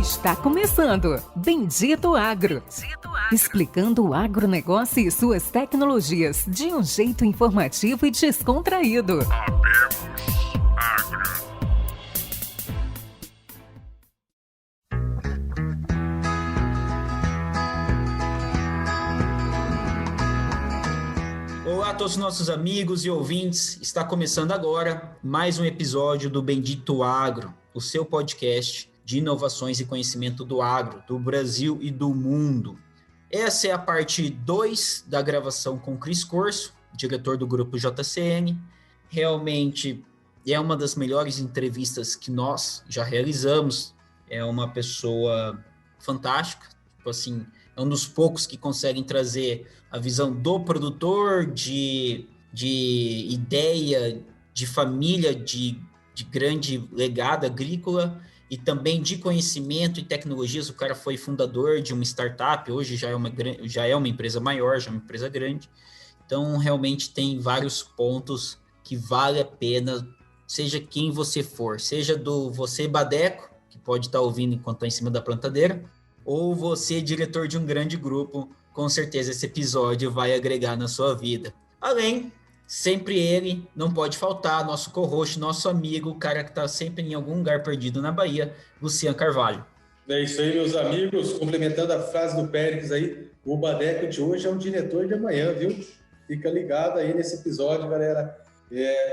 Está começando Bendito Agro. Explicando o agronegócio e suas tecnologias de um jeito informativo e descontraído. Olá a todos os nossos amigos e ouvintes, está começando agora mais um episódio do Bendito Agro, o seu podcast de inovações e conhecimento do agro, do Brasil e do mundo. Essa é a parte 2 da gravação com Cris Corso, diretor do grupo JCN. Realmente é uma das melhores entrevistas que nós já realizamos, é uma pessoa fantástica, tipo assim, é um dos poucos que conseguem trazer a visão do produtor, de ideia, de família, de grande legado agrícola e também de conhecimento e tecnologias. O cara foi fundador de uma startup, hoje já é uma empresa maior, já é uma empresa grande. Então, realmente tem vários pontos que vale a pena, seja quem você for, seja você badeco, que pode estar ouvindo enquanto está em cima da plantadeira, ou você, diretor de um grande grupo, com certeza esse episódio vai agregar na sua vida. Além, sempre ele, não pode faltar, nosso co-host, nosso amigo, o cara que está sempre em algum lugar perdido na Bahia, Luciano Carvalho. É isso aí, meus amigos, complementando a frase do Périx aí, o Badeco de hoje é o diretor de amanhã, viu? Fica ligado aí nesse episódio, galera.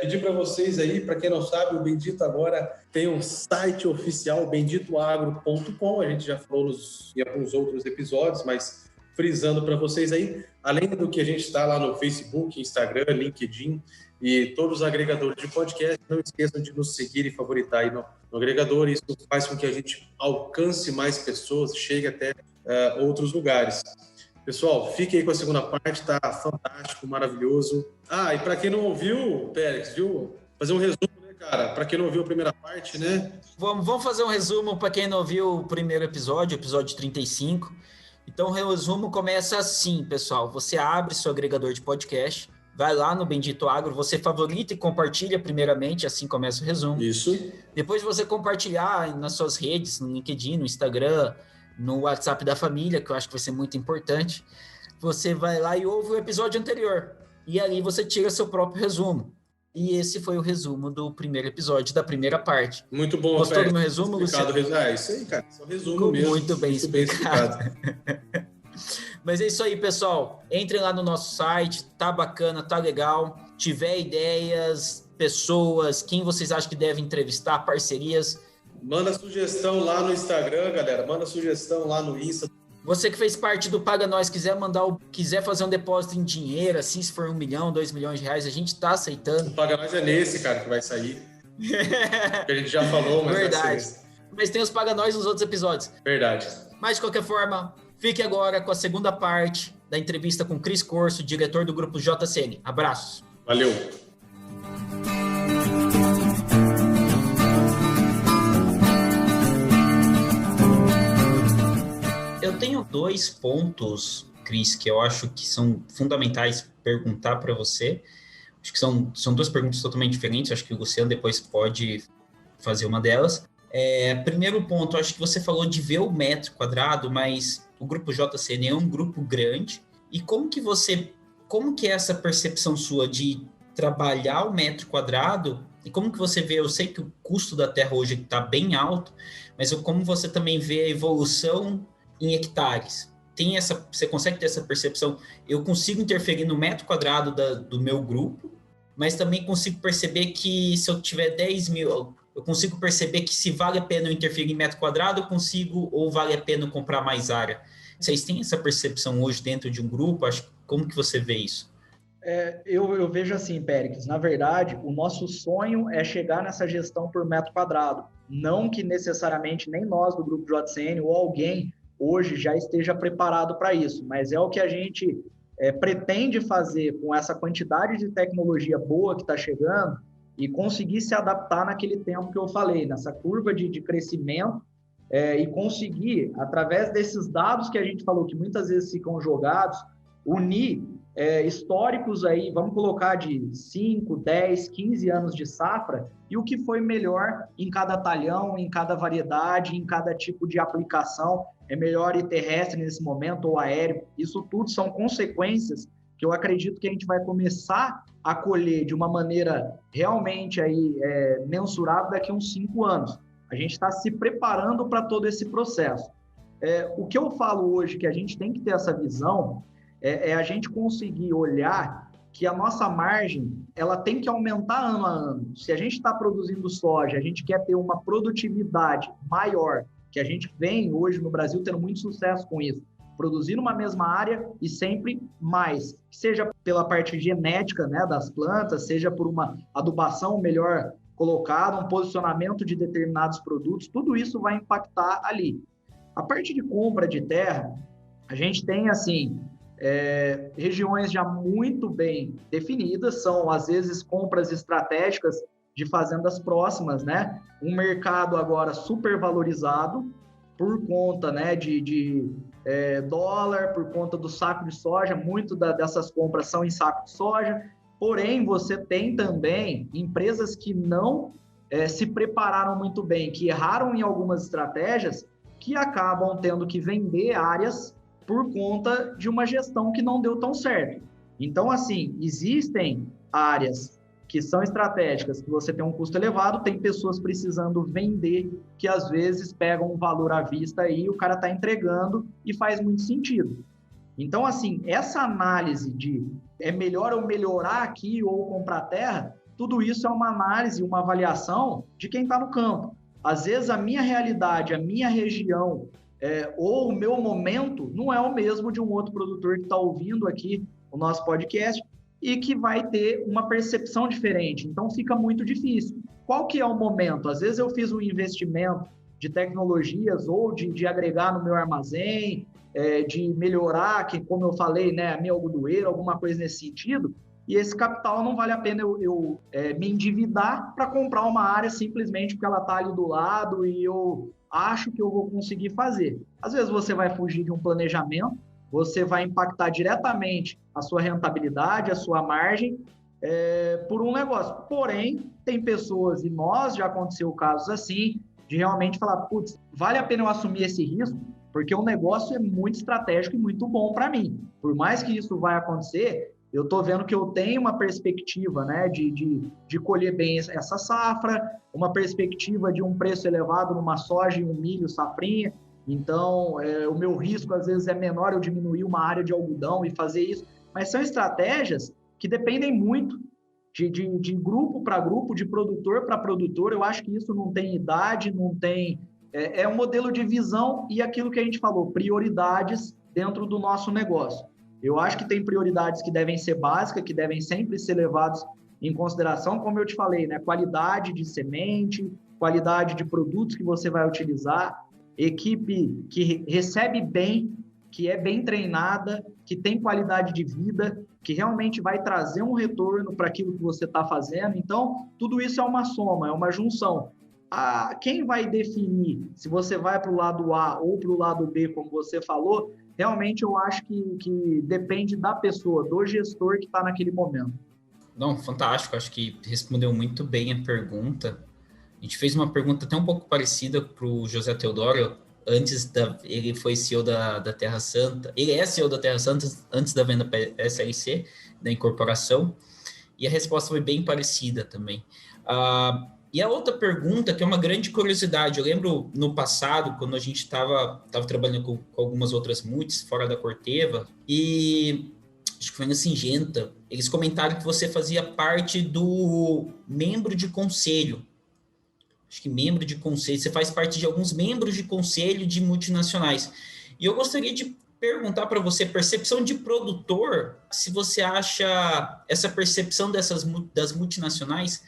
Pedir para vocês aí, para quem não sabe, o Bendito agora tem um site oficial, benditoagro.com. A gente já falou em alguns outros episódios, mas frisando para vocês aí, além do que a gente está lá no Facebook, Instagram, LinkedIn e todos os agregadores de podcast, não esqueçam de nos seguir e favoritar aí no agregador. Isso faz com que a gente alcance mais pessoas, chegue até outros lugares. Pessoal, fique aí com a segunda parte, tá fantástico, maravilhoso. E para quem não ouviu, Pérez, viu? Fazer um resumo, né, cara? Para quem não ouviu a primeira parte, né? Vamos fazer um resumo para quem não ouviu o primeiro episódio 35. Então, o resumo começa assim, pessoal. Você abre seu agregador de podcast, vai lá no Bendito Agro, você favorita e compartilha primeiramente, assim começa o resumo. Isso. Depois de você compartilhar nas suas redes, no LinkedIn, no Instagram, no WhatsApp da família, que eu acho que vai ser muito importante, você vai lá e ouve o episódio anterior. E ali você tira seu próprio resumo. E esse foi o resumo do primeiro episódio, da primeira parte. Muito bom. Gostou do meu resumo, Luciano? Isso aí, cara. Esse é o resumo mesmo. Muito bem explicado. Mas é isso aí, pessoal. Entrem lá no nosso site, tá bacana, tá legal. Tiver ideias, pessoas, quem vocês acham que devem entrevistar, parcerias, manda sugestão lá no Instagram, galera. Manda sugestão lá no Insta. Você que fez parte do Paga Nós, quiser fazer um depósito em dinheiro, assim, se for 1 milhão, 2 milhões de reais, a gente tá aceitando. O Paga Nós é nesse, cara, que vai sair. Que a gente já falou, mas verdade. Vai ser. Mas tem os Paga Nós nos outros episódios. Verdade. Mas, de qualquer forma, fique agora com a segunda parte da entrevista com Cris Corso, diretor do grupo JCN. Abraços. Valeu. Eu tenho 2 pontos, Cris, que eu acho que são fundamentais perguntar para você. Acho que são 2 perguntas totalmente diferentes. Acho que o Luciano depois pode fazer uma delas. Primeiro ponto, acho que você falou de ver o metro quadrado, mas o grupo JCN é um grupo grande. E como que é essa percepção sua de trabalhar o metro quadrado? E como que você vê, eu sei que o custo da terra hoje está bem alto, mas como você também vê a evolução em hectares? Você consegue ter essa percepção? Eu consigo interferir no metro quadrado do meu grupo, mas também consigo perceber que se eu tiver 10 mil, eu consigo perceber que se vale a pena eu interferir em metro quadrado, eu consigo, ou vale a pena eu comprar mais área. Vocês têm essa percepção hoje dentro de um grupo? Como que você vê isso? Eu vejo assim, Péricles, na verdade, o nosso sonho é chegar nessa gestão por metro quadrado. Não que necessariamente nem nós do grupo JCN ou alguém hoje já esteja preparado para isso, mas é o que a gente pretende fazer com essa quantidade de tecnologia boa que está chegando e conseguir se adaptar naquele tempo que eu falei, nessa curva de crescimento, e conseguir, através desses dados que a gente falou, que muitas vezes ficam jogados, unir históricos aí, vamos colocar de 5, 10, 15 anos de safra, e o que foi melhor em cada talhão, em cada variedade, em cada tipo de aplicação, é melhor ir terrestre nesse momento ou aéreo. Isso tudo são consequências que eu acredito que a gente vai começar a colher de uma maneira realmente aí, mensurável daqui a uns 5 anos. A gente está se preparando para todo esse processo. O que eu falo hoje, que a gente tem que ter essa visão, é a gente conseguir olhar que a nossa margem ela tem que aumentar ano a ano. Se a gente está produzindo soja, a gente quer ter uma produtividade maior, que a gente vem hoje no Brasil tendo muito sucesso com isso, produzir numa mesma área e sempre mais, seja pela parte genética, né, das plantas, seja por uma adubação melhor colocada, um posicionamento de determinados produtos, tudo isso vai impactar ali. A parte de compra de terra, a gente tem, assim, regiões já muito bem definidas, são, às vezes, compras estratégicas de fazendas próximas, né? Um mercado agora super valorizado por conta, né, de dólar, por conta do saco de soja, muito dessas compras são em saco de soja, porém, você tem também empresas que não se prepararam muito bem, que erraram em algumas estratégias, que acabam tendo que vender áreas por conta de uma gestão que não deu tão certo. Então, assim, existem áreas que são estratégicas, que você tem um custo elevado, tem pessoas precisando vender, que às vezes pegam um valor à vista aí, o cara está entregando e faz muito sentido. Então, assim, essa análise de é melhor eu melhorar aqui ou comprar terra, tudo isso é uma análise, uma avaliação de quem está no campo. Às vezes a minha realidade, a minha região ou o meu momento não é o mesmo de um outro produtor que está ouvindo aqui o nosso podcast e que vai ter uma percepção diferente. Então fica muito difícil. Qual que é o momento? Às vezes eu fiz um investimento de tecnologias ou de agregar no meu armazém, de melhorar, que, como eu falei, né, a minha algodoeira, alguma coisa nesse sentido, e esse capital não vale a pena eu me endividar para comprar uma área simplesmente porque ela está ali do lado e eu acho que eu vou conseguir fazer. Às vezes você vai fugir de um planejamento, você vai impactar diretamente a sua rentabilidade, a sua margem por um negócio. Porém, tem pessoas, e nós já aconteceu casos assim, de realmente falar, putz, vale a pena eu assumir esse risco, porque o negócio é muito estratégico e muito bom para mim. Por mais que isso vai acontecer, eu estou vendo que eu tenho uma perspectiva, né, de colher bem essa safra, uma perspectiva de um preço elevado numa soja e um milho safrinha. Então, o meu risco, às vezes, é menor eu diminuir uma área de algodão e fazer isso. Mas são estratégias que dependem muito de grupo para grupo, de produtor para produtor. Eu acho que isso não tem idade, não tem... É um modelo de visão e aquilo que a gente falou, prioridades dentro do nosso negócio. Eu acho que tem prioridades que devem ser básicas, que devem sempre ser levadas em consideração, como eu te falei, né? Qualidade de semente, qualidade de produtos que você vai utilizar, equipe que recebe bem, que é bem treinada, que tem qualidade de vida, que realmente vai trazer um retorno para aquilo que você está fazendo. Então, tudo isso é uma soma, é uma junção. Quem vai definir se você vai para o lado A ou para o lado B, como você falou, realmente eu acho que depende da pessoa, do gestor que está naquele momento. Não, fantástico, acho que respondeu muito bem a pergunta. A gente fez uma pergunta até um pouco parecida para o José Teodoro, ele foi CEO da Terra Santa, ele é CEO da Terra Santa antes da venda para a SLC, da incorporação, e a resposta foi bem parecida também. E a outra pergunta, que é uma grande curiosidade, eu lembro no passado, quando a gente estava trabalhando com algumas outras multis fora da Corteva, e acho que foi na Syngenta, eles comentaram que você fazia parte do membro de conselho. Acho que membro de conselho, você faz parte de alguns membros de conselho de multinacionais. E eu gostaria de perguntar para você, percepção de produtor, se você acha essa percepção das multinacionais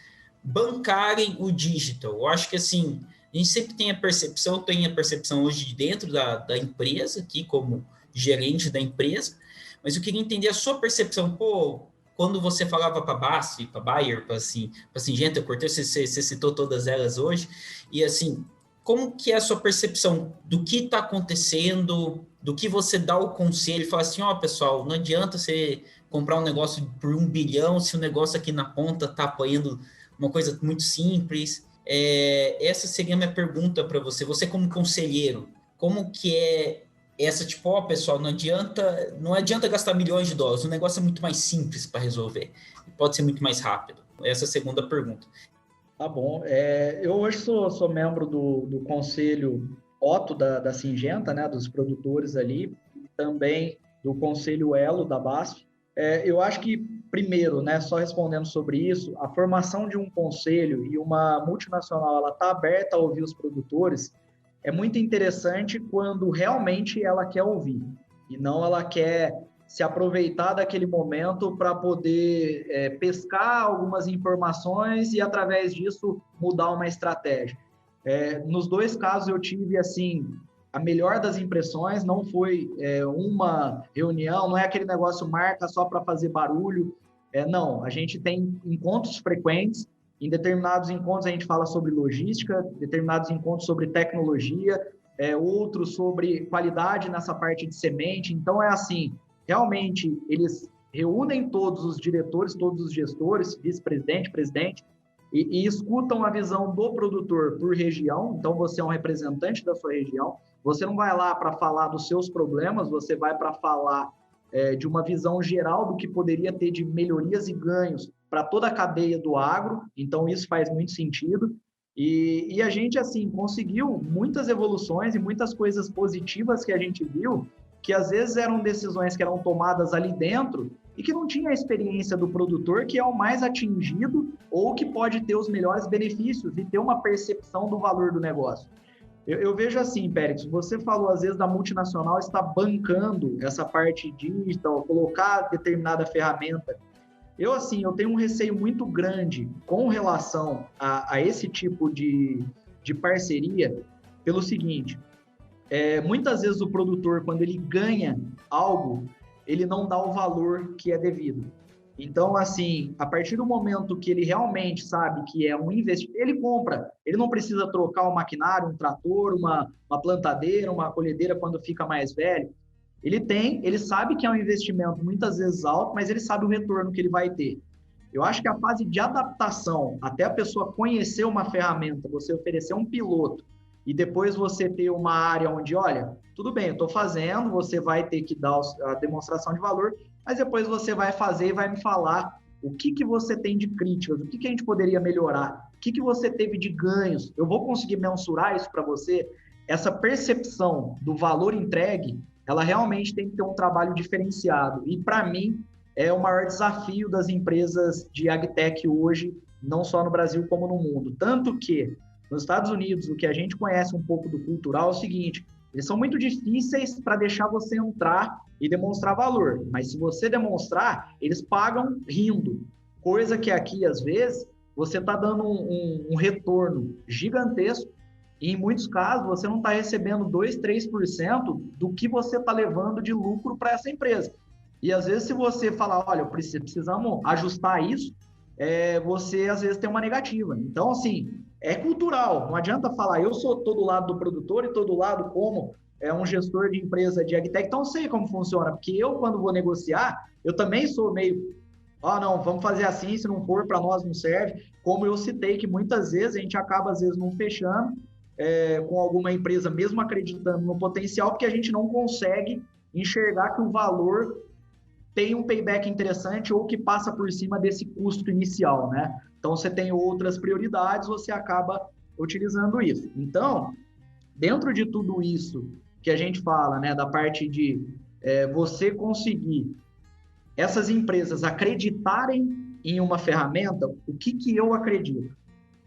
bancarem o digital. Eu acho que assim, a gente sempre tem a percepção hoje de dentro da empresa, aqui como gerente da empresa, mas eu queria entender a sua percepção, quando você falava para a BASF, para a Bayer, para Syngenta, você citou todas elas hoje, e assim, como que é a sua percepção do que está acontecendo, do que você dá o conselho, fala assim, pessoal, não adianta você comprar um negócio por 1 bilhão se o negócio aqui na ponta está apoiando uma coisa muito simples? Essa seria a minha pergunta para você. Você como conselheiro, como que é essa, tipo, pessoal, não adianta gastar milhões de dólares, o negócio é muito mais simples para resolver, pode ser muito mais rápido. Essa é a segunda pergunta. Tá bom. Eu hoje sou membro do conselho Otto da Syngenta, né, dos produtores ali, e também do conselho Elo da BASF. Eu acho que, primeiro, né, só respondendo sobre isso, a formação de um conselho e uma multinacional, ela está aberta a ouvir os produtores, é muito interessante quando realmente ela quer ouvir, e não ela quer se aproveitar daquele momento para poder pescar algumas informações e, através disso, mudar uma estratégia. Nos 2 casos, eu tive, assim, a melhor das impressões, não foi uma reunião, não é aquele negócio marca só para fazer barulho, não, a gente tem encontros frequentes, em determinados encontros a gente fala sobre logística, determinados encontros sobre tecnologia, outros sobre qualidade nessa parte de semente, então assim, realmente eles reúnem todos os diretores, todos os gestores, vice-presidente, presidente, e escutam a visão do produtor por região, então você é um representante da sua região, você não vai lá para falar dos seus problemas, você vai para falar de uma visão geral do que poderia ter de melhorias e ganhos para toda a cadeia do agro, então isso faz muito sentido, e a gente, assim, conseguiu muitas evoluções e muitas coisas positivas que a gente viu, que às vezes eram decisões que eram tomadas ali dentro e que não tinha a experiência do produtor, que é o mais atingido ou que pode ter os melhores benefícios e ter uma percepção do valor do negócio. Eu vejo assim, Pérez, você falou às vezes da multinacional está bancando essa parte digital, colocar determinada ferramenta. Eu tenho um receio muito grande com relação a esse tipo de parceria, pelo seguinte, muitas vezes o produtor, quando ele ganha algo, ele não dá o valor que é devido. Então, assim, a partir do momento que ele realmente sabe que é um investimento, ele compra, ele não precisa trocar um maquinário, um trator, uma plantadeira, uma colhedeira quando fica mais velho. Ele sabe que é um investimento muitas vezes alto, mas ele sabe o retorno que ele vai ter. Eu acho que a fase de adaptação, até a pessoa conhecer uma ferramenta, você oferecer um piloto, e depois você ter uma área onde, olha, tudo bem, eu estou fazendo, você vai ter que dar a demonstração de valor, mas depois você vai fazer e vai me falar o que você tem de críticas, o que a gente poderia melhorar, o que você teve de ganhos, eu vou conseguir mensurar isso para você. Essa percepção do valor entregue, ela realmente tem que ter um trabalho diferenciado, e para mim é o maior desafio das empresas de agtech hoje, não só no Brasil como no mundo, tanto que nos Estados Unidos, o que a gente conhece um pouco do cultural é o seguinte, eles são muito difíceis para deixar você entrar e demonstrar valor, mas se você demonstrar, eles pagam rindo, coisa que aqui, às vezes, você está dando um retorno gigantesco e, em muitos casos, você não está recebendo 2%, 3% do que você está levando de lucro para essa empresa. E, às vezes, se você falar, olha, precisamos ajustar isso, você, às vezes, tem uma negativa. Então, assim, é cultural. Não adianta falar, eu sou todo lado do produtor e todo lado como um gestor de empresa de agtech, então eu sei como funciona, porque eu, quando vou negociar, eu também sou meio, não, vamos fazer assim, se não for, para nós não serve. Como eu citei, que muitas vezes a gente acaba, às vezes, não fechando com alguma empresa, mesmo acreditando no potencial, porque a gente não consegue enxergar que o valor tem um payback interessante ou que passa por cima desse custo inicial, né? Então, você tem outras prioridades, você acaba utilizando isso. Então, dentro de tudo isso que a gente fala, né, da parte de você conseguir essas empresas acreditarem em uma ferramenta, o que eu acredito?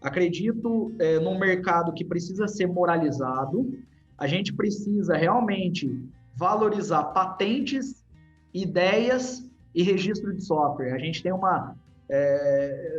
Acredito num mercado que precisa ser moralizado, a gente precisa realmente valorizar patentes, ideias e registro de software. A gente tem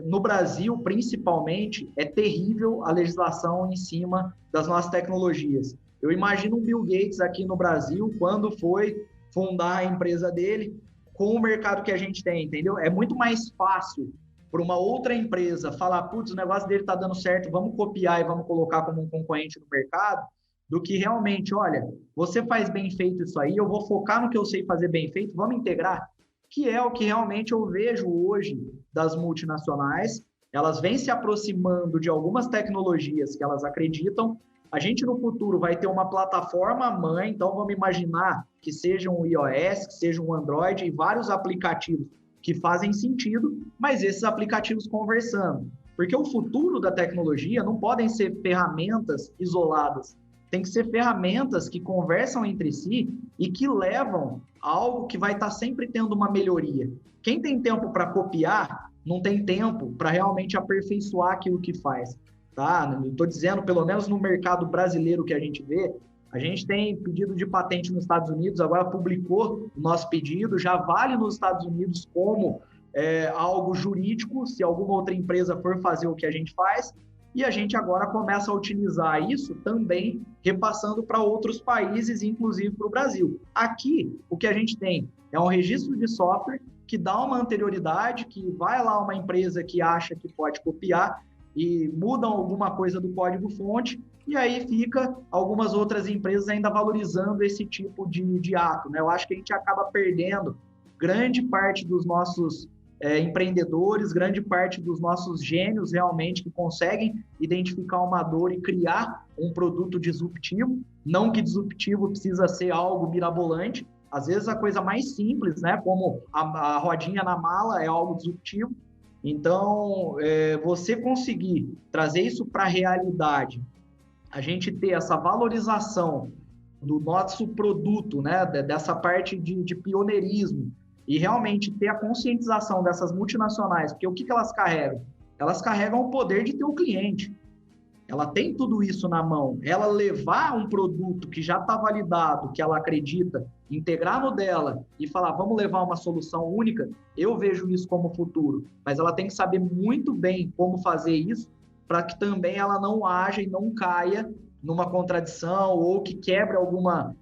no Brasil, principalmente, é terrível a legislação em cima das nossas tecnologias. Eu imagino um Bill Gates aqui no Brasil, quando foi fundar a empresa dele, com o mercado que a gente tem, entendeu? É muito mais fácil para uma outra empresa falar, putz, o negócio dele está dando certo, vamos copiar e vamos colocar como um concorrente no mercado, do que realmente, olha, você faz bem feito isso aí, eu vou focar no que eu sei fazer bem feito, vamos integrar. que é o que realmente eu vejo hoje das multinacionais. Elas vêm se aproximando de algumas tecnologias que elas acreditam. A gente, no futuro, vai ter uma plataforma mãe, então vamos imaginar que seja um iOS, que seja um Android e vários aplicativos que fazem sentido, mas esses aplicativos conversando. Porque o futuro da tecnologia não podem ser ferramentas isoladas, tem que ser ferramentas que conversam entre si e que levam a algo que vai estar sempre tendo uma melhoria. Quem tem tempo para copiar, não tem tempo para realmente aperfeiçoar aquilo que faz. Tá? Estou dizendo, pelo menos no mercado brasileiro que a gente vê, a gente tem pedido de patente nos Estados Unidos, agora publicou o nosso pedido, já vale nos Estados Unidos como algo jurídico, se alguma outra empresa for fazer o que a gente faz, e a gente agora começa a utilizar isso também, repassando para outros países, inclusive para o Brasil. Aqui, o que a gente tem é um registro de software que dá uma anterioridade, que vai lá uma empresa que acha que pode copiar e mudam alguma coisa do código-fonte, e aí fica algumas outras empresas ainda valorizando esse tipo de ato, né? Eu acho que a gente acaba perdendo grande parte dos nossos empreendedores, grande parte dos nossos gênios realmente que conseguem identificar uma dor e criar um produto disruptivo. Não que disruptivo precisa ser algo mirabolante, às vezes a coisa mais simples, né, como a rodinha na mala é algo disruptivo. Então, você conseguir trazer isso para a realidade, a gente ter essa valorização do nosso produto, né, dessa parte de pioneirismo, e realmente ter a conscientização dessas multinacionais, porque o que elas carregam? Elas carregam o poder de ter um cliente. Ela tem tudo isso na mão. Ela levar um produto que já está validado, que ela acredita, integrar no dela e falar, vamos levar uma solução única, eu vejo isso como futuro. Mas ela tem que saber muito bem como fazer isso, para que também ela não haja e não caia numa contradição ou que quebre alguma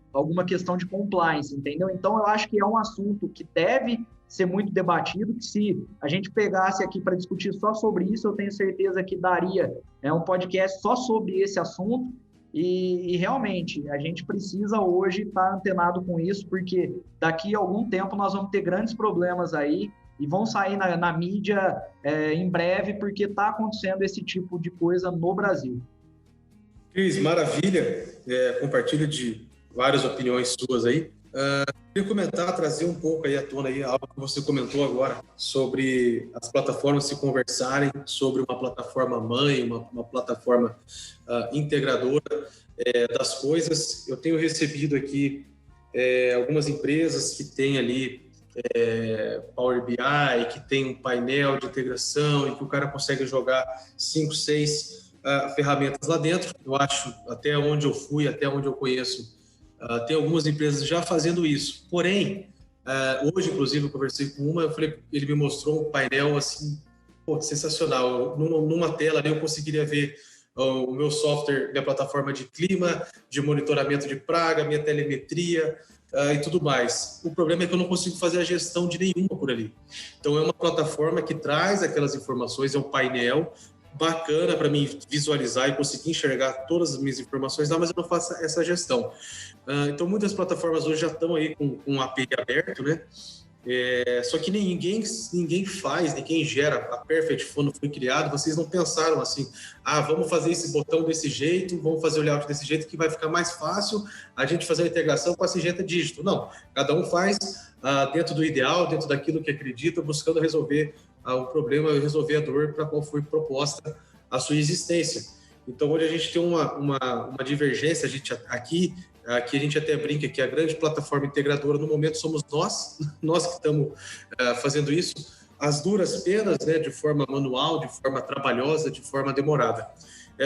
questão de compliance, entendeu? Então, eu acho que é um assunto que deve ser muito debatido, que se a gente pegasse aqui para discutir só sobre isso, eu tenho certeza que daria um podcast só sobre esse assunto, e realmente, a gente precisa hoje estar antenado com isso, porque daqui a algum tempo nós vamos ter grandes problemas aí, e vão sair na mídia em breve, porque está acontecendo esse tipo de coisa no Brasil. Cris, maravilha, compartilho de várias opiniões suas aí. Queria comentar, trazer um pouco aí à tona aí, algo que você comentou agora sobre as plataformas se conversarem, sobre uma plataforma mãe, uma plataforma integradora das coisas. Eu tenho recebido aqui algumas empresas que têm ali Power BI, que tem um painel de integração e que o cara consegue jogar 5, 6 ferramentas lá dentro. Eu acho, até onde eu fui, até onde eu conheço, tem algumas empresas já fazendo isso. Porém, hoje, inclusive, eu conversei com uma, ele me mostrou um painel assim, sensacional. Numa tela ali eu conseguiria ver o meu software, minha plataforma de clima, de monitoramento de praga, minha telemetria e tudo mais. O problema é que eu não consigo fazer a gestão de nenhuma por ali. Então, é uma plataforma que traz aquelas informações, é um painel bacana para mim visualizar e conseguir enxergar todas as minhas informações, mas eu não faço essa gestão. Então, muitas plataformas hoje já estão aí com um API aberto, né? Só que ninguém faz, ninguém gera. A Perfect, quando foi criado, vocês não pensaram assim, vamos fazer esse botão desse jeito, vamos fazer o layout desse jeito, que vai ficar mais fácil a gente fazer a integração com a Syngenta Digital. Não, cada um faz dentro do ideal, dentro daquilo que acredita, buscando resolver o problema, resolver a dor para qual foi proposta a sua existência. Então, hoje a gente tem uma divergência, aqui a gente até brinca que a grande plataforma integradora no momento somos nós que estamos fazendo isso, as duras penas, né, de forma manual, de forma trabalhosa, de forma demorada.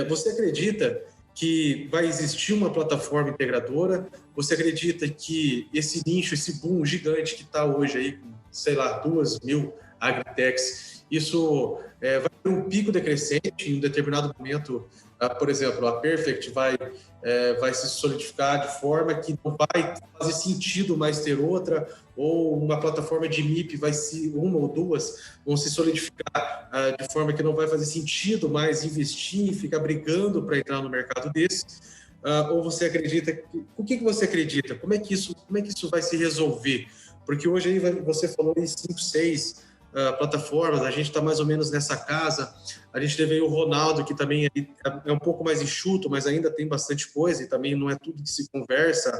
Você acredita que vai existir uma plataforma integradora? Você acredita que esse nicho, esse boom gigante que está hoje aí, sei lá, 2.000 agritechs, isso vai ter um pico decrescente em um determinado momento? Por exemplo, a Perfect vai se solidificar de forma que não vai fazer sentido mais ter outra, ou uma plataforma de MIP uma ou duas vão se solidificar de forma que não vai fazer sentido mais investir e ficar brigando para entrar no mercado desse? Ou você acredita, o que você acredita? Como é que isso vai se resolver? Porque hoje aí você falou em 5, 6 plataformas, a gente está mais ou menos nessa casa. A gente teve aí o Ronaldo, que também é um pouco mais enxuto, mas ainda tem bastante coisa e também não é tudo que se conversa.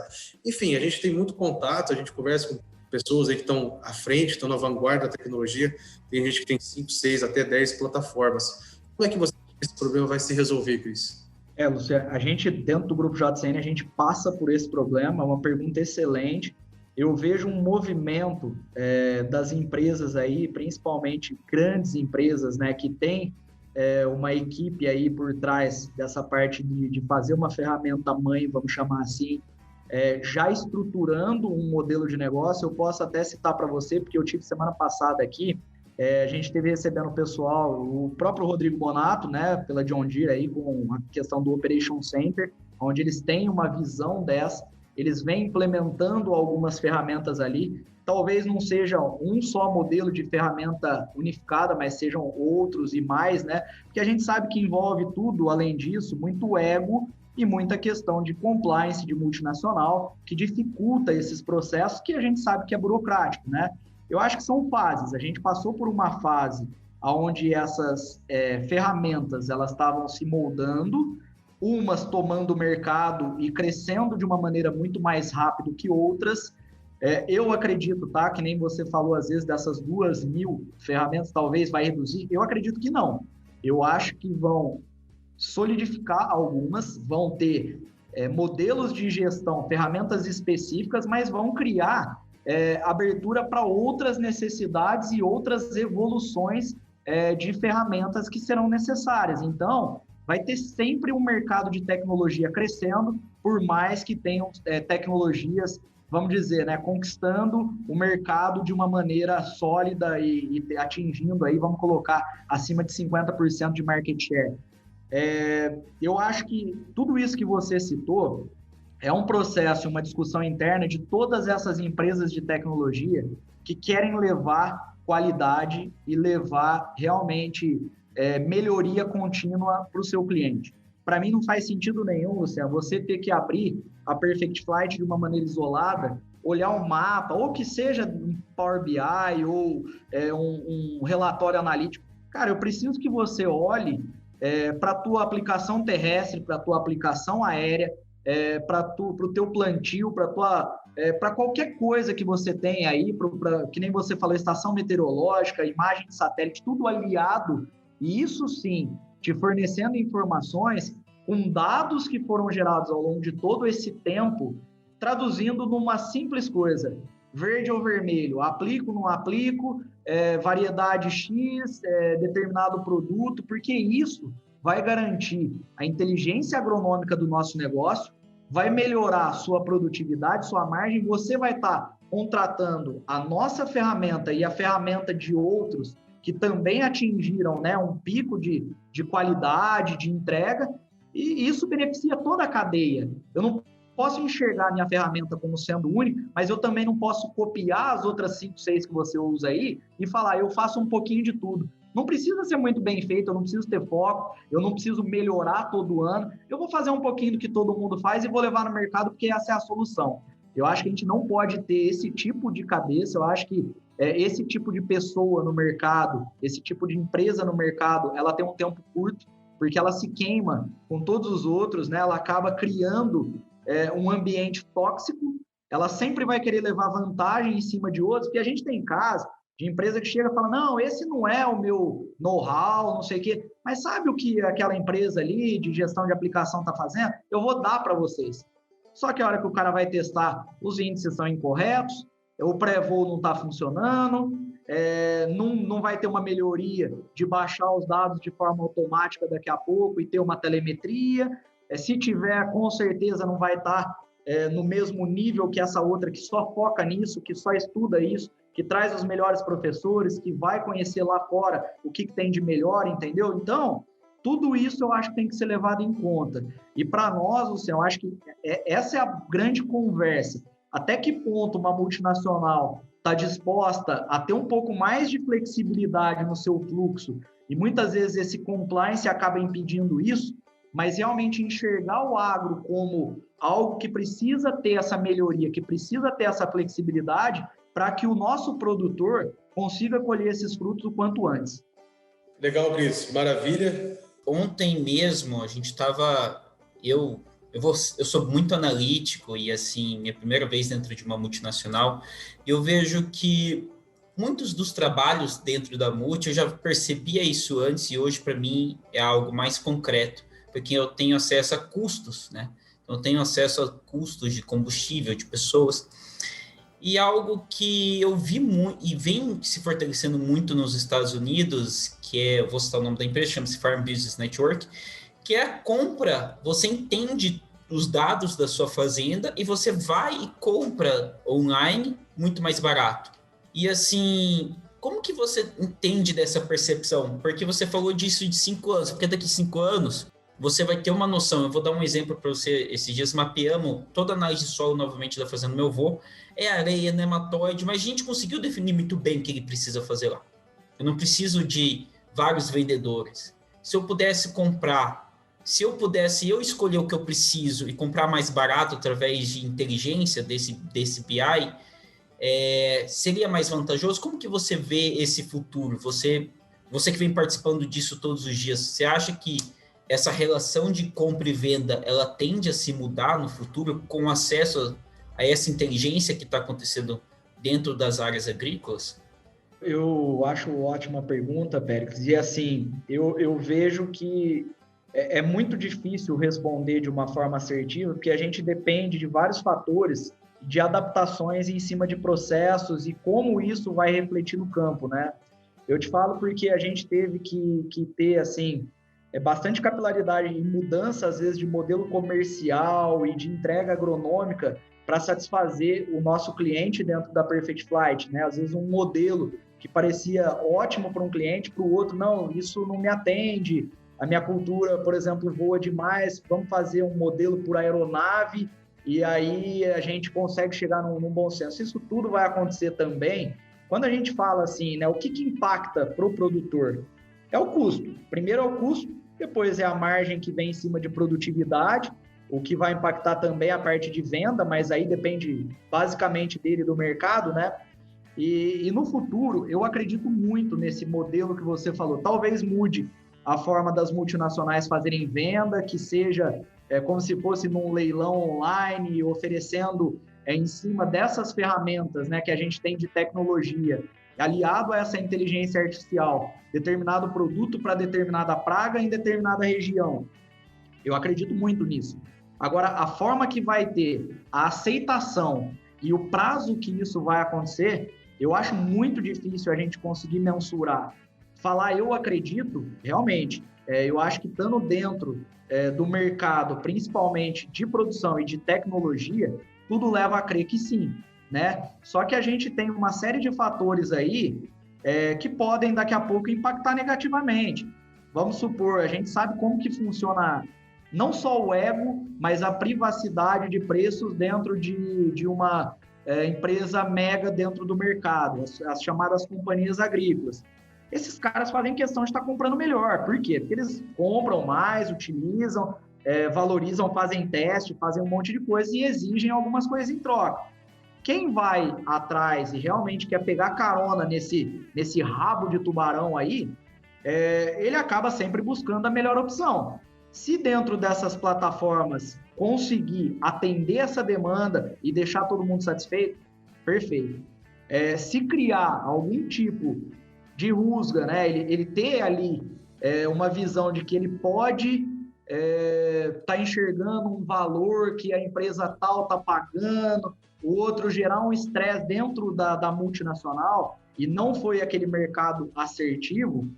Enfim, a gente tem muito contato, a gente conversa com pessoas aí que estão à frente, estão na vanguarda da tecnologia. Tem gente que tem 5, 6, até 10 plataformas. Como é que você acha que esse problema vai se resolver, Cris? Lúcia, a gente, dentro do Grupo JCN, a gente passa por esse problema, é uma pergunta excelente. Eu vejo um movimento das empresas aí, principalmente grandes empresas, né, que tem uma equipe aí por trás dessa parte de fazer uma ferramenta mãe, vamos chamar assim, já estruturando um modelo de negócio. Eu posso até citar para você, porque eu tive semana passada aqui, a gente esteve recebendo o pessoal, o próprio Rodrigo Bonato, né, pela John Deere aí, com a questão do Operation Center, onde eles têm uma visão dessa, eles vêm implementando algumas ferramentas ali, talvez não seja um só modelo de ferramenta unificada, mas sejam outros e mais, né, porque a gente sabe que envolve tudo, além disso, muito ego e muita questão de compliance de multinacional, que dificulta esses processos que a gente sabe que é burocrático, né? Eu acho que são fases. A gente passou por uma fase onde essas ferramentas elas estavam se moldando, umas tomando o mercado e crescendo de uma maneira muito mais rápido que outras. Eu acredito, tá? Que nem você falou às vezes dessas 2.000 ferramentas, talvez vai reduzir. Eu acredito que não. Eu acho que vão solidificar algumas, vão ter modelos de gestão, ferramentas específicas, mas vão criar abertura para outras necessidades e outras evoluções de ferramentas que serão necessárias. Então, vai ter sempre um mercado de tecnologia crescendo, por mais que tenham tecnologias, vamos dizer, né, conquistando o mercado de uma maneira sólida e atingindo aí, vamos colocar, acima de 50% de market share. Eu acho que tudo isso que você citou é um processo, uma discussão interna de todas essas empresas de tecnologia que querem levar qualidade e levar realmente melhoria contínua para o seu cliente. Para mim não faz sentido nenhum, Luciano, você ter que abrir a Perfect Flight de uma maneira isolada, olhar um mapa, ou que seja um Power BI ou um relatório analítico. Cara, eu preciso que você olhe para a tua aplicação terrestre, para a tua aplicação aérea, para o teu plantio, para qualquer coisa que você tem aí, que nem você falou, estação meteorológica, imagem de satélite, tudo aliado, e isso sim, te fornecendo informações com dados que foram gerados ao longo de todo esse tempo, traduzindo numa simples coisa, verde ou vermelho, aplico, não aplico, variedade X, determinado produto, porque isso vai garantir a inteligência agronômica do nosso negócio, vai melhorar a sua produtividade, sua margem, você vai estar contratando a nossa ferramenta e a ferramenta de outros que também atingiram, né, um pico de qualidade, de entrega, e isso beneficia toda a cadeia. Eu não posso enxergar a minha ferramenta como sendo única, mas eu também não posso copiar as outras 5, 6 que você usa aí e falar, eu faço um pouquinho de tudo. Não precisa ser muito bem feito, eu não preciso ter foco, eu não preciso melhorar todo ano, eu vou fazer um pouquinho do que todo mundo faz e vou levar no mercado porque essa é a solução. Eu acho que a gente não pode ter esse tipo de cabeça, eu acho que esse tipo de pessoa no mercado, esse tipo de empresa no mercado, ela tem um tempo curto, porque ela se queima com todos os outros, né? Ela acaba criando um ambiente tóxico, ela sempre vai querer levar vantagem em cima de outros, porque a gente tem casos de empresa que chega e fala, não, esse não é o meu know-how, não sei o quê, mas sabe o que aquela empresa ali de gestão de aplicação está fazendo? Eu vou dar para vocês. Só que a hora que o cara vai testar, os índices são incorretos, o pré-voo não está funcionando, não vai ter uma melhoria de baixar os dados de forma automática daqui a pouco e ter uma telemetria, se tiver, com certeza não vai estar no mesmo nível que essa outra que só foca nisso, que só estuda isso, que traz os melhores professores, que vai conhecer lá fora o que tem de melhor, entendeu? Então, tudo isso eu acho que tem que ser levado em conta. E para nós, Luciano, eu acho que essa é a grande conversa. Até que ponto uma multinacional está disposta a ter um pouco mais de flexibilidade no seu fluxo, e muitas vezes esse compliance acaba impedindo isso, mas realmente enxergar o agro como algo que precisa ter essa melhoria, que precisa ter essa flexibilidade, para que o nosso produtor consiga colher esses frutos o quanto antes. Legal, Cris. Maravilha. Ontem mesmo a gente estava... Eu sou muito analítico e, assim, minha primeira vez dentro de uma multinacional, eu vejo que muitos dos trabalhos dentro da multi, eu já percebia isso antes e hoje, para mim, é algo mais concreto, porque eu tenho acesso a custos, né? Então, eu tenho acesso a custos de combustível, de pessoas, e algo que eu vi muito e vem se fortalecendo muito nos Estados Unidos, que é, vou citar o nome da empresa, chama-se Farm Business Network, que é a compra. Você entende os dados da sua fazenda e você vai e compra online muito mais barato. E assim, como que você entende dessa percepção? Porque você falou disso de 5 anos, porque daqui a 5 anos você vai ter uma noção. Eu vou dar um exemplo para você. Esses dias mapeamos toda a análise de solo novamente da fazenda do meu avô. É areia, nematóide, mas a gente conseguiu definir muito bem o que ele precisa fazer lá. Eu não preciso de vários vendedores. Se eu pudesse comprar, se eu pudesse escolher o que eu preciso e comprar mais barato através de inteligência desse BI, seria mais vantajoso? Como que você vê esse futuro? Você que vem participando disso todos os dias, você acha que essa relação de compra e venda, ela tende a se mudar no futuro com acesso a essa inteligência que está acontecendo dentro das áreas agrícolas? Eu acho ótima pergunta, Péricles. E assim, eu vejo que é muito difícil responder de uma forma assertiva, porque a gente depende de vários fatores de adaptações em cima de processos e como isso vai refletir no campo, né? Eu te falo porque a gente teve que ter, assim, bastante capilaridade em mudança, às vezes, de modelo comercial e de entrega agronômica para satisfazer o nosso cliente dentro da Perfect Flight, né? Às vezes um modelo que parecia ótimo para um cliente, para o outro, não, isso não me atende, a minha cultura, por exemplo, voa demais, vamos fazer um modelo por aeronave e aí a gente consegue chegar num bom senso. Isso tudo vai acontecer também quando a gente fala assim, né? O que impacta para o produtor? É o custo. Primeiro é o custo, depois é a margem que vem em cima de produtividade, o que vai impactar também a parte de venda, mas aí depende basicamente dele, do mercado, né? E no futuro, eu acredito muito nesse modelo que você falou. Talvez mude a forma das multinacionais fazerem venda, que seja como se fosse num leilão online, oferecendo em cima dessas ferramentas, né, que a gente tem de tecnologia, aliado a essa inteligência artificial, determinado produto para determinada praga em determinada região. Eu acredito muito nisso. Agora, a forma que vai ter a aceitação e o prazo que isso vai acontecer, eu acho muito difícil a gente conseguir mensurar. Falar eu acredito, realmente, eu acho que estando dentro do mercado, principalmente de produção e de tecnologia, tudo leva a crer que sim, né? Só que a gente tem uma série de fatores aí que podem daqui a pouco impactar negativamente. Vamos supor, a gente sabe como que funciona não só o ego, mas a privacidade de preços dentro de uma empresa mega dentro do mercado, as chamadas companhias agrícolas. Esses caras fazem questão de estar comprando melhor. Por quê? Porque eles compram mais, utilizam, valorizam, fazem teste, fazem um monte de coisa e exigem algumas coisas em troca. Quem vai atrás e realmente quer pegar carona nesse rabo de tubarão aí, ele acaba sempre buscando a melhor opção. Se dentro dessas plataformas conseguir atender essa demanda e deixar todo mundo satisfeito, perfeito. Se criar algum tipo de rusga, né? Ele ter ali uma visão de que ele pode tá enxergando um valor que a empresa tal está pagando, o outro gerar um estresse dentro da multinacional e não foi aquele mercado assertivo,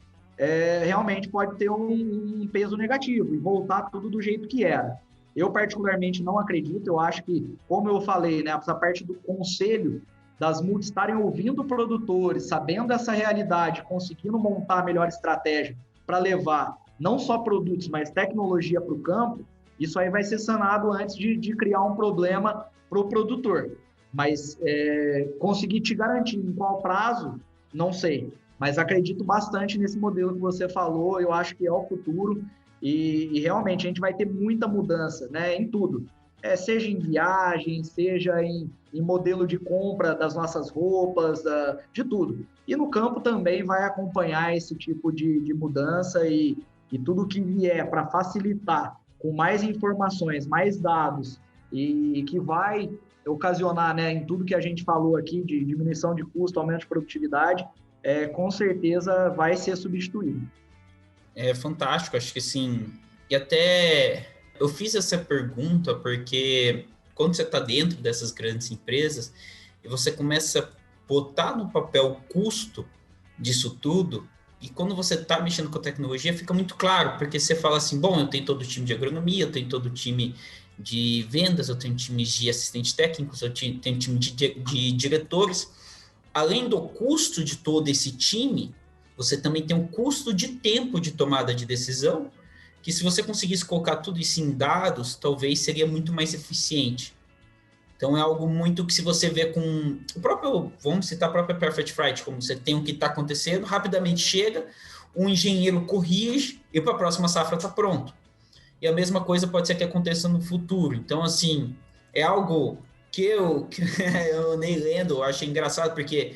realmente pode ter um peso negativo e voltar tudo do jeito que era. Eu particularmente não acredito, eu acho que, como eu falei, né, essa parte do conselho das multis estarem ouvindo produtores, sabendo essa realidade, conseguindo montar a melhor estratégia para levar não só produtos, mas tecnologia para o campo, isso aí vai ser sanado antes de criar um problema para o produtor. Mas conseguir te garantir em qual prazo, não sei. Mas acredito bastante nesse modelo que você falou, eu acho que é o futuro e realmente a gente vai ter muita mudança, né, em tudo. seja em viagem, seja em modelo de compra das nossas roupas, de tudo. E no campo também vai acompanhar esse tipo de mudança e tudo que vier para facilitar com mais informações, mais dados e que vai ocasionar, né, em tudo que a gente falou aqui de diminuição de custo, aumento de produtividade, com certeza vai ser substituído. É fantástico, acho que sim. E até eu fiz essa pergunta porque quando você está dentro dessas grandes empresas e você começa a botar no papel o custo disso tudo, e quando você está mexendo com a tecnologia, fica muito claro, porque você fala assim, bom, eu tenho todo o time de agronomia, eu tenho todo o time de vendas, eu tenho times de assistentes técnicos, eu tenho time de diretores. Além do custo de todo esse time, você também tem um custo de tempo de tomada de decisão, que se você conseguisse colocar tudo isso em dados, talvez seria muito mais eficiente. Então é algo muito que se você vê com o próprio, vamos citar a própria Perfect Freight, como você tem o que está acontecendo, rapidamente chega, um engenheiro corrige e para a próxima safra está pronto. E a mesma coisa pode ser que aconteça no futuro. Então, assim, é algo que eu nem lendo, eu achei engraçado, porque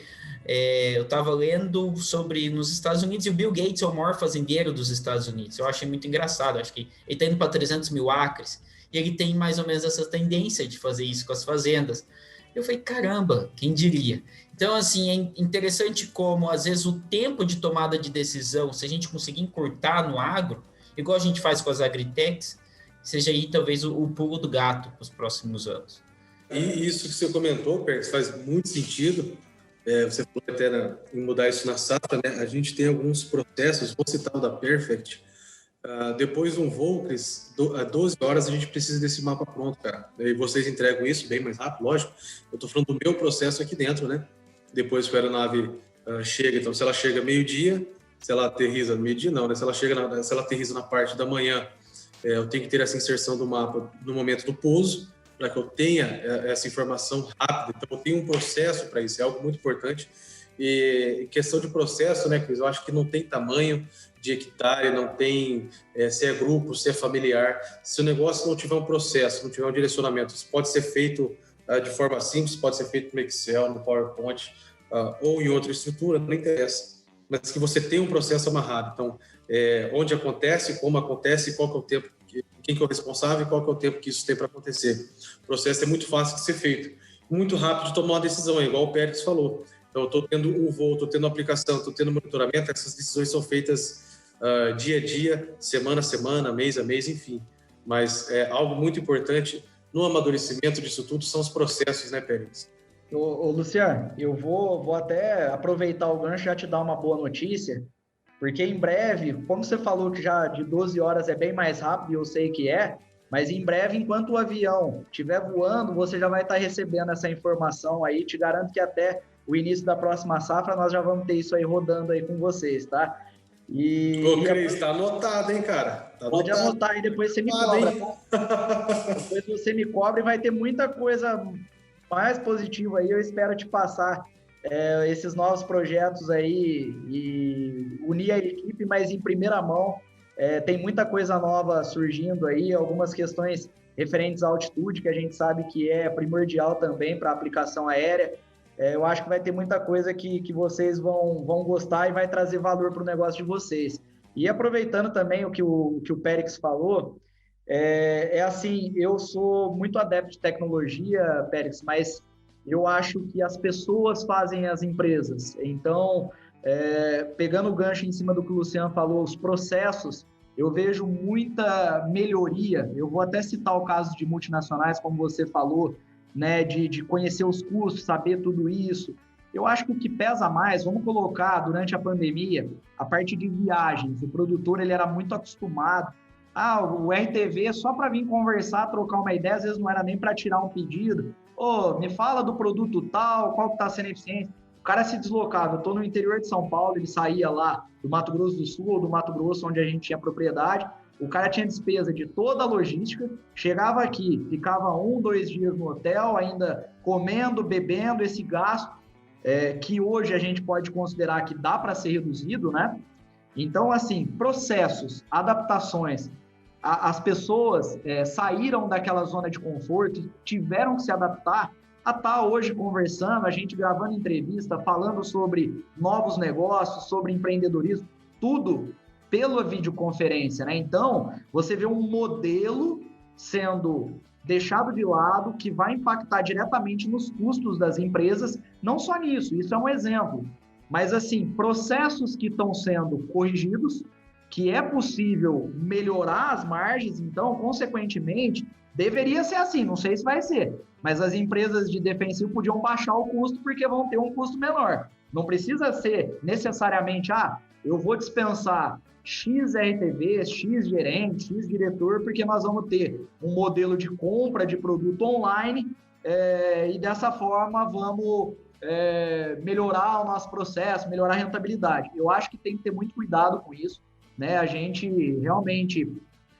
eu estava lendo sobre nos Estados Unidos e o Bill Gates é o maior fazendeiro dos Estados Unidos. Eu achei muito engraçado, acho que ele está indo para 300 mil acres e ele tem mais ou menos essa tendência de fazer isso com as fazendas. Eu falei, caramba, quem diria? Então, assim, é interessante como, às vezes, o tempo de tomada de decisão, se a gente conseguir encurtar no agro, igual a gente faz com as agritechs, seja aí talvez o pulo do gato para os próximos anos. E isso que você comentou, Perks, faz muito sentido. Você falou até em mudar isso na safra, né? A gente tem alguns processos, vou citar o da Perfect. Depois de um voo, Cris, 12 horas a gente precisa desse mapa pronto, cara. E vocês entregam isso bem mais rápido, lógico. Eu estou falando do meu processo aqui dentro, né? Depois que a aeronave chega, então se ela chega meio-dia, se ela aterriza no meio-dia, não, né? Se ela aterriza na parte da manhã, eu tenho que ter essa inserção do mapa no momento do pouso, para que eu tenha essa informação rápida. Então, eu tenho um processo para isso, é algo muito importante. E questão de processo, né, Cris? Eu acho que não tem tamanho de hectare, não tem se é grupo, se é familiar. Se o negócio não tiver um processo, não tiver um direcionamento, isso pode ser feito de forma simples, pode ser feito no Excel, no PowerPoint ou em outra estrutura, não interessa. Mas que você tenha um processo amarrado. Então, onde acontece, como acontece, qual que é o tempo, quem que é o responsável e qual que é o tempo que isso tem para acontecer. O processo é muito fácil de ser feito, muito rápido de tomar uma decisão, igual o Pérez falou. Então, eu estou tendo um voo, estou tendo aplicação, estou tendo monitoramento, essas decisões são feitas dia a dia, semana a semana, mês a mês, enfim. Mas algo muito importante no amadurecimento disso tudo são os processos, né, Pérez? Ô, Luciano, eu vou até aproveitar o gancho e já te dar uma boa notícia, porque em breve, como você falou que já de 12 horas é bem mais rápido, e eu sei que mas em breve, enquanto o avião estiver voando, você já vai estar recebendo essa informação aí, te garanto que até o início da próxima safra nós já vamos ter isso aí rodando aí com vocês, tá? Ô, Cris, tá anotado, hein, cara? Pode anotar aí, depois você me cobra, tá? Depois você me cobra e vai ter muita coisa mais positiva aí, eu espero te passar esses novos projetos aí e unir a equipe, mas em primeira mão. Tem muita coisa nova surgindo aí, algumas questões referentes à altitude, que a gente sabe que é primordial também para a aplicação aérea. Eu acho que vai ter muita coisa que vocês vão gostar e vai trazer valor para o negócio de vocês. E aproveitando também o que o Périx falou, assim, eu sou muito adepto de tecnologia, Périx, mas eu acho que as pessoas fazem as empresas. Então, pegando o gancho em cima do que o Luciano falou, os processos, eu vejo muita melhoria. Eu vou até citar o caso de multinacionais, como você falou, né, de conhecer os custos, saber tudo isso. Eu acho que o que pesa mais, vamos colocar, durante a pandemia, a parte de viagens. O produtor ele era muito acostumado. O RTV só para vir conversar, trocar uma ideia, às vezes não era nem para tirar um pedido. Me fala do produto tal, qual que está sendo eficiente. O cara se deslocava. Eu estou no interior de São Paulo, ele saía lá do Mato Grosso do Sul ou do Mato Grosso, onde a gente tinha propriedade. O cara tinha despesa de toda a logística, chegava aqui, ficava 1, 2 dias no hotel, ainda comendo, bebendo, esse gasto, que hoje a gente pode considerar que dá para ser reduzido, né? Então, assim, processos, adaptações, as pessoas saíram daquela zona de conforto e tiveram que se adaptar a estar hoje conversando, a gente gravando entrevista, falando sobre novos negócios, sobre empreendedorismo, tudo pela videoconferência, né? Então, você vê um modelo sendo deixado de lado que vai impactar diretamente nos custos das empresas, não só nisso, isso é um exemplo, mas assim, processos que estão sendo corrigidos, que é possível melhorar as margens, então, consequentemente, deveria ser assim, não sei se vai ser, mas as empresas de defensivo podiam baixar o custo porque vão ter um custo menor. Não precisa ser necessariamente, eu vou dispensar X RTV, X gerente, X diretor, porque nós vamos ter um modelo de compra de produto online e dessa forma vamos melhorar o nosso processo, melhorar a rentabilidade. Eu acho que tem que ter muito cuidado com isso, né? A gente realmente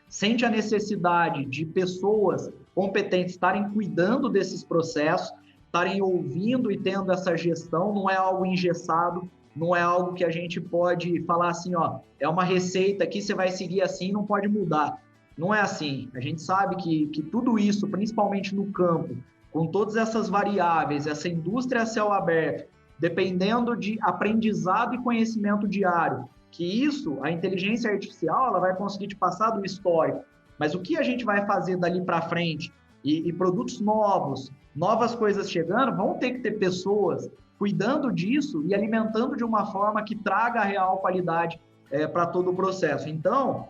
sente a necessidade de pessoas competentes estarem cuidando desses processos, estarem ouvindo e tendo essa gestão, não é algo engessado, não é algo que a gente pode falar assim, é uma receita aqui, você vai seguir assim, não pode mudar. Não é assim. A gente sabe que tudo isso, principalmente no campo, com todas essas variáveis, essa indústria a céu aberto, dependendo de aprendizado e conhecimento diário, que isso, a inteligência artificial, ela vai conseguir te passar do histórico. Mas o que a gente vai fazer dali para frente e produtos novos, novas coisas chegando, vão ter que ter pessoas cuidando disso e alimentando de uma forma que traga a real qualidade para todo o processo. Então,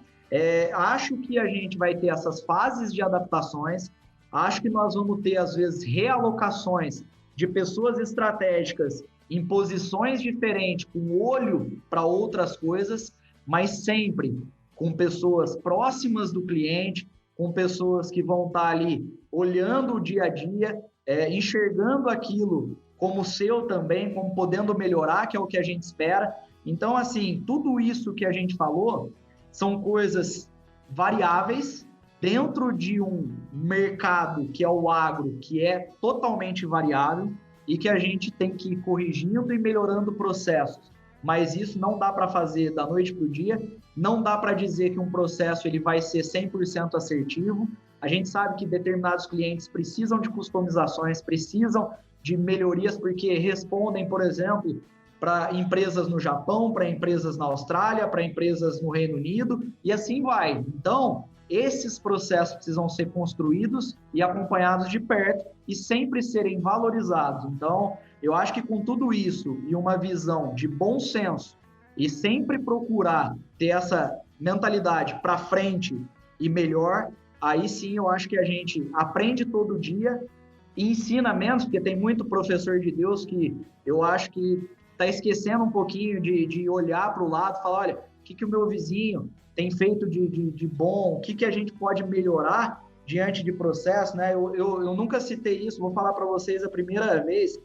acho que a gente vai ter essas fases de adaptações, acho que nós vamos ter, às vezes, realocações de pessoas estratégicas em posições diferentes, com olho para outras coisas, mas sempre com pessoas próximas do cliente, com pessoas que vão estar ali olhando o dia a dia, enxergando aquilo como seu também, como podendo melhorar, que é o que a gente espera. Então, assim, tudo isso que a gente falou são coisas variáveis dentro de um mercado que é o agro, que é totalmente variável e que a gente tem que ir corrigindo e melhorando processos. Mas isso não dá para fazer da noite para o dia, não dá para dizer que um processo ele vai ser 100% assertivo. A gente sabe que determinados clientes precisam de customizações, precisam de melhorias, porque respondem, por exemplo, para empresas no Japão, para empresas na Austrália, para empresas no Reino Unido, e assim vai. Então, esses processos precisam ser construídos e acompanhados de perto e sempre serem valorizados. Então, eu acho que com tudo isso e uma visão de bom senso e sempre procurar ter essa mentalidade para frente e melhor, aí sim eu acho que a gente aprende todo dia e ensina menos, porque tem muito professor de Deus que eu acho que está esquecendo um pouquinho de olhar para o lado e falar, olha, o que o meu vizinho tem feito de bom, o que a gente pode melhorar diante de processo, né? Eu nunca citei isso, vou falar para vocês a primeira vez.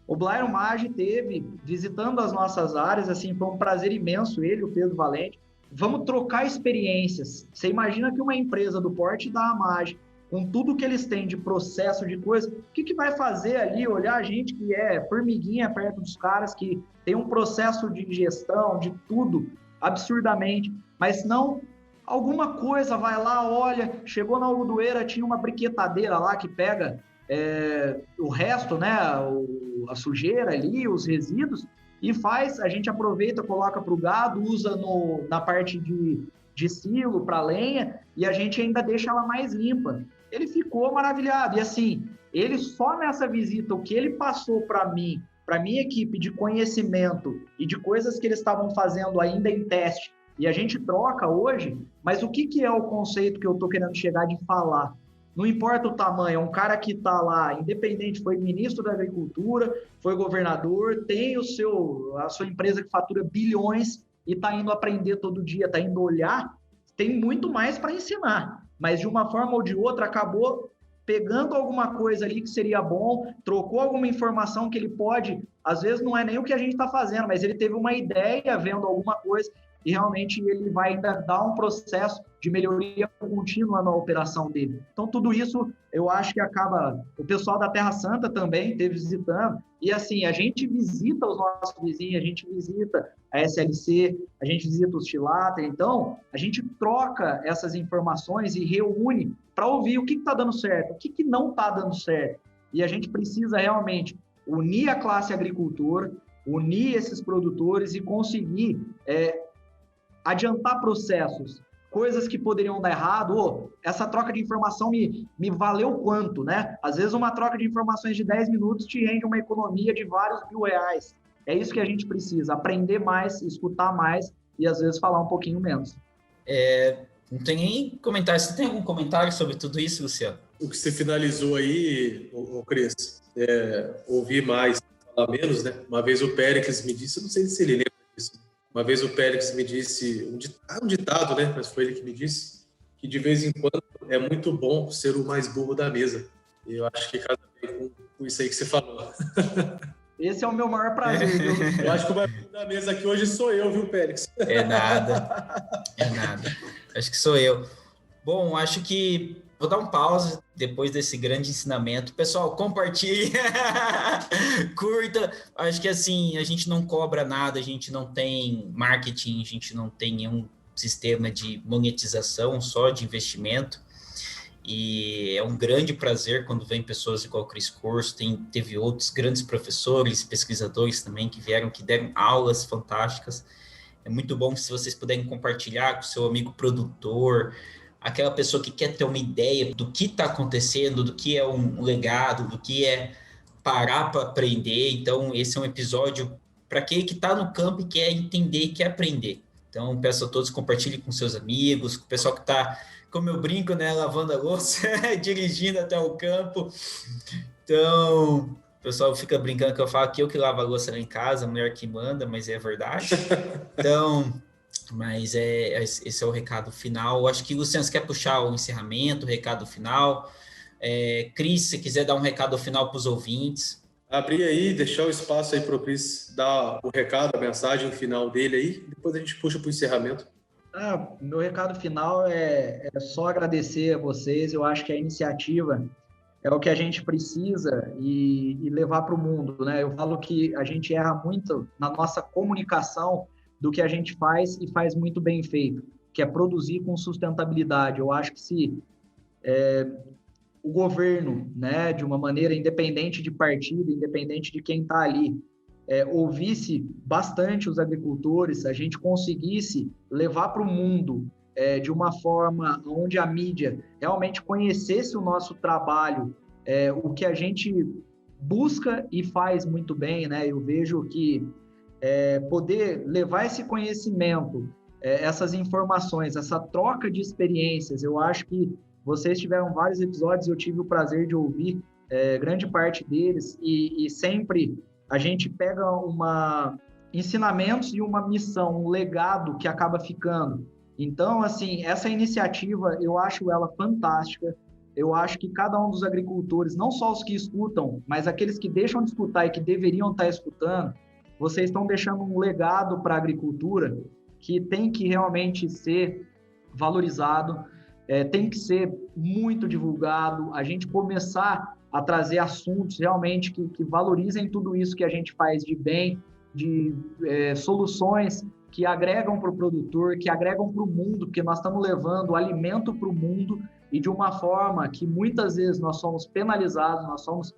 O Blairo Maggi teve, visitando as nossas áreas, assim, foi um prazer imenso, ele, o Pedro Valente. Vamos trocar experiências. Você imagina que uma empresa do porte da Amage, com tudo que eles têm de processo, de coisa, o que vai fazer ali, olhar a gente que é formiguinha perto dos caras, que tem um processo de gestão, de tudo, absurdamente, mas não, alguma coisa vai lá, olha, chegou na algodoeira, tinha uma briquetadeira lá que pega o resto, né, a sujeira ali, os resíduos, e faz, a gente aproveita, coloca para o gado, usa na parte de silo para lenha, e a gente ainda deixa ela mais limpa. Ele ficou maravilhado, e assim, ele só nessa visita, o que ele passou para mim, para minha equipe de conhecimento e de coisas que eles estavam fazendo ainda em teste, e a gente troca hoje, mas o que é o conceito que eu estou querendo chegar de falar? Não importa o tamanho, é um cara que está lá, independente, foi ministro da Agricultura, foi governador, tem a sua empresa que fatura bilhões e está indo aprender todo dia, está indo olhar, tem muito mais para ensinar, mas de uma forma ou de outra acabou pegando alguma coisa ali que seria bom, trocou alguma informação que ele pode, às vezes não é nem o que a gente está fazendo, mas ele teve uma ideia vendo alguma coisa e realmente ele vai ainda dar um processo de melhoria contínua na operação dele. Então, tudo isso eu acho que acaba... O pessoal da Terra Santa também esteve visitando, e assim, a gente visita os nossos vizinhos, a gente visita a SLC, a gente visita os Chilatra, então a gente troca essas informações e reúne para ouvir o que está dando certo, o que não está dando certo. E a gente precisa realmente unir a classe agricultora, unir esses produtores e conseguir adiantar processos, coisas que poderiam dar errado. Essa troca de informação me valeu quanto, né? Às vezes uma troca de informações de 10 minutos te rende uma economia de vários R$1.000. É isso que a gente precisa, aprender mais, escutar mais e às vezes falar um pouquinho menos. Não tem nem comentário. Você tem algum comentário sobre tudo isso, Luciano? O que você finalizou aí, o Cris, ouvir mais, falar menos, né? Uma vez o Péricles me disse, eu não sei se ele lembra disso, uma vez o Péricles me disse, um ditado, né? Mas foi ele que me disse, que de vez em quando é muito bom ser o mais burro da mesa. E eu acho que casa bem com isso aí que você falou. Esse é o meu maior prazer, viu? Eu acho que o mais burro da mesa aqui hoje sou eu, viu, Péricles? É nada. Acho que sou eu. Bom, acho que vou dar um pause depois desse grande ensinamento. Pessoal, compartilhe, curta. Acho que assim, a gente não cobra nada, a gente não tem marketing, a gente não tem nenhum sistema de monetização, só de investimento. E é um grande prazer quando vem pessoas igual o Cris Corso, teve outros grandes professores, pesquisadores também que vieram, que deram aulas fantásticas. É muito bom se vocês puderem compartilhar com o seu amigo produtor, aquela pessoa que quer ter uma ideia do que está acontecendo, do que é um legado, do que é parar para aprender. Então, esse é um episódio para aquele que está no campo e quer entender e quer aprender. Então, peço a todos, compartilhem com seus amigos, com o pessoal que está, como eu brinco, né, lavando a louça, dirigindo até o campo. Então, o pessoal fica brincando que eu falo que eu que lavo a louça lá em casa, a mulher que manda, mas é verdade. Então, mas esse é o recado final. Acho que, Luciano, você quer puxar o encerramento, o recado final? Cris, se quiser dar um recado final para os ouvintes. Abrir aí, deixar o espaço aí para o Cris dar o recado, a mensagem final dele aí, depois a gente puxa para o encerramento. Meu recado final é só agradecer a vocês. Eu acho que a iniciativa é o que a gente precisa e levar para o mundo, né? Eu falo que a gente erra muito na nossa comunicação do que a gente faz e faz muito bem feito, que é produzir com sustentabilidade. Eu acho que se o governo, né, de uma maneira independente de partido, independente de quem está ali, ouvisse bastante os agricultores, a gente conseguisse levar para o mundo de uma forma onde a mídia realmente conhecesse o nosso trabalho, o que a gente busca e faz muito bem, né? Eu vejo que poder levar esse conhecimento, essas informações, essa troca de experiências, eu acho que vocês tiveram vários episódios, eu tive o prazer de ouvir grande parte deles e sempre a gente pega ensinamentos e uma missão, um legado que acaba ficando. Então, assim, essa iniciativa, eu acho ela fantástica. Eu acho que cada um dos agricultores, não só os que escutam, mas aqueles que deixam de escutar e que deveriam estar escutando, vocês estão deixando um legado para a agricultura que tem que realmente ser valorizado, tem que ser muito divulgado, a gente começar a trazer assuntos realmente que valorizem tudo isso que a gente faz de bem, de soluções que agregam para o produtor, que agregam para o mundo, porque nós estamos levando alimento para o mundo e de uma forma que muitas vezes nós somos penalizados, nós somos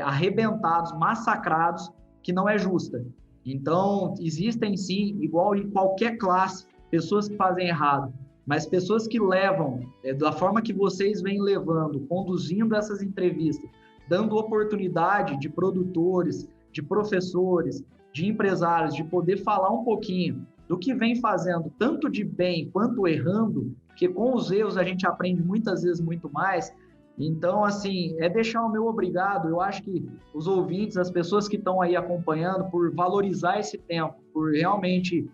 arrebentados, massacrados, que não é justa. Então, existem sim, igual em qualquer classe, pessoas que fazem errado, mas pessoas que levam, da forma que vocês vêm levando, conduzindo essas entrevistas, dando oportunidade de produtores, de professores, de empresários, de poder falar um pouquinho do que vem fazendo, tanto de bem quanto errando, porque com os erros a gente aprende muitas vezes muito mais. Então, assim, deixar o meu obrigado. Eu acho que os ouvintes, as pessoas que estão aí acompanhando, por valorizar esse tempo, por realmente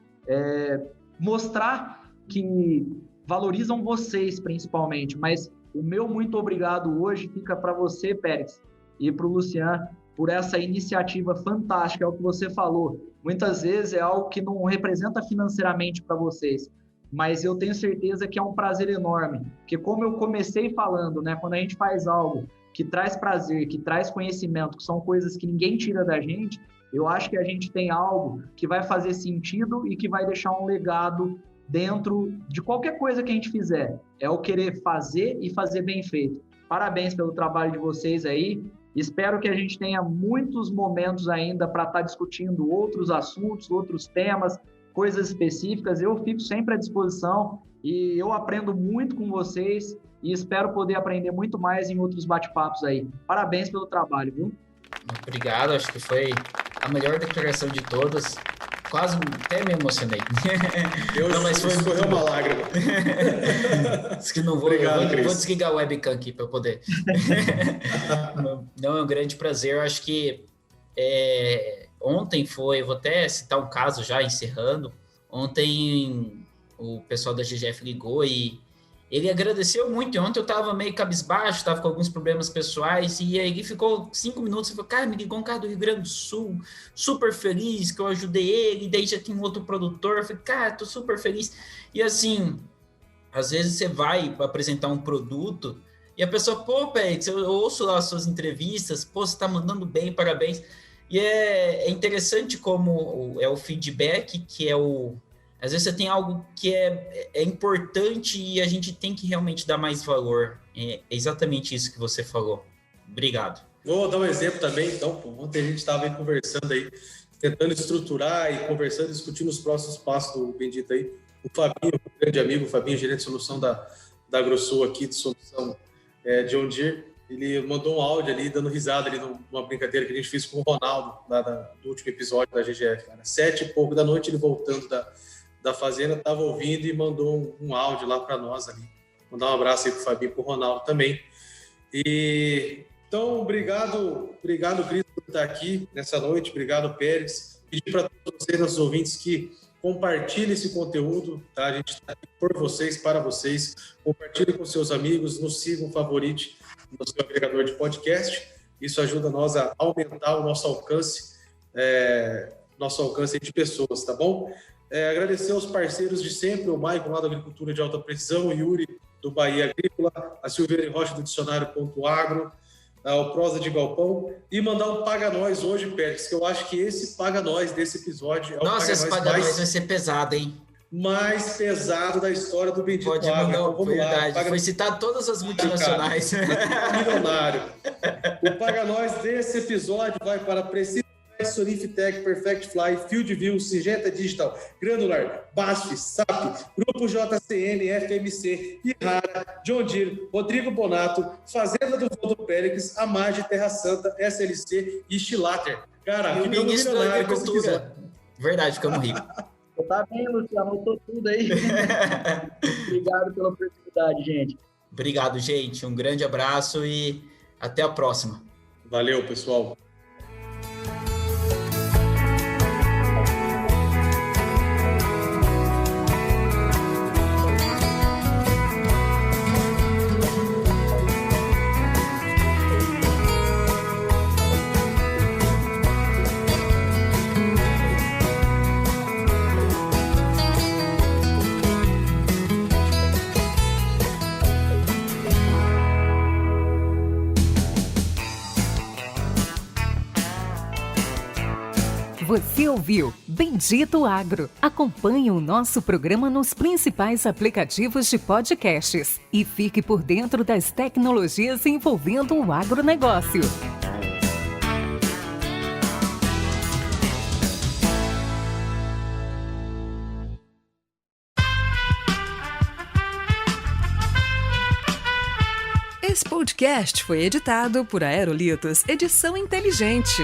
mostrar que valorizam vocês, principalmente. Mas o meu muito obrigado hoje fica para você, Pérez, e para o Luciano, por essa iniciativa fantástica, é o que você falou. Muitas vezes é algo que não representa financeiramente para vocês, mas eu tenho certeza que é um prazer enorme, porque como eu comecei falando, né, quando a gente faz algo que traz prazer, que traz conhecimento, que são coisas que ninguém tira da gente, eu acho que a gente tem algo que vai fazer sentido e que vai deixar um legado dentro de qualquer coisa que a gente fizer. É o querer fazer e fazer bem feito. Parabéns pelo trabalho de vocês aí. Espero que a gente tenha muitos momentos ainda para estar discutindo outros assuntos, outros temas, coisas específicas. Eu fico sempre à disposição e eu aprendo muito com vocês e espero poder aprender muito mais em outros bate-papos aí. Parabéns pelo trabalho, viu? Obrigado, acho que foi a melhor declaração de todas. Quase até me emocionei. Não, mas foi escorreu uma lágrima. Diz que não vou, Obrigado, vou desligar o webcam aqui para poder. Não, é um grande prazer. Eu acho que ontem foi, vou até citar um caso já, encerrando. Ontem o pessoal da GGF ligou e ele agradeceu muito. E ontem eu estava meio cabisbaixo, estava com alguns problemas pessoais, e aí ele ficou 5 minutos e falou, cara, me ligou um cara do Rio Grande do Sul, super feliz que eu ajudei ele, e daí já tem um outro produtor. Eu falei, cara, tô super feliz. E assim, às vezes você vai apresentar um produto e a pessoa, pô, Pérez, eu ouço lá as suas entrevistas, pô, você tá mandando bem, parabéns. E é interessante como é o feedback, que é às vezes você tem algo que é importante e a gente tem que realmente dar mais valor. É exatamente isso que você falou. Obrigado. Vou dar um exemplo também, então. Ontem a gente estava aí conversando aí, tentando estruturar e conversando, discutindo os próximos passos do Bendito aí. O Fabinho, um grande amigo, o Fabinho, gerente de solução da AgroSul aqui, de solução de John Deere, ele mandou um áudio ali, dando risada ali numa brincadeira que a gente fez com o Ronaldo, lá do último episódio da GGF. Cara. 7 e pouco da noite, ele voltando da fazenda, estava ouvindo e mandou um áudio lá para nós ali. Mandar um abraço aí pro Fabinho e pro Ronaldo também. Então, obrigado, Cris, por estar aqui nessa noite. Obrigado, Pérez. Pedir para todos vocês, nossos ouvintes, que compartilhem esse conteúdo, tá? A gente está aqui por vocês, para vocês. Compartilhem com seus amigos, nos sigam, favorite no seu agregador de podcast. Isso ajuda nós a aumentar o nosso alcance de pessoas, tá bom? Agradecer aos parceiros de sempre, o Maicon lá da Agricultura de Alta Precisão, o Yuri do Bahia Agrícola, a Silveira Rocha do Dicionário.agro, o Prosa de Galpão, e mandar um Paga Nós hoje, Pérez, que eu acho que esse Paga Nós desse episódio é o Nossa, esse Paga Nós vai ser pesado, hein? Mais pesado da história do Bendito Agro. Pode mandar, então, verdade. Foi citado todas as multinacionais. Milionário. O Paga Nós desse episódio vai para Preciso Sonifitec, Perfect Fly, Field View, Singenta Digital, Granular, BASF, SAP, Grupo JCN, FMC, Ihara, John Deere, Rodrigo Bonato, Fazenda do Voldo Pérez, Amage, Terra Santa, SLC e Stilater. Cara, que ministro da Agricultura. Verdade, ficamos ricos. Tá bem, Luciano, anotou tudo aí. Obrigado pela oportunidade, gente. Obrigado, gente. Um grande abraço e até a próxima. Valeu, pessoal. Você ouviu Bendito Agro. Acompanhe o nosso programa nos principais aplicativos de podcasts e fique por dentro das tecnologias envolvendo o agronegócio. Esse podcast foi editado por Aerolitos Edição Inteligente.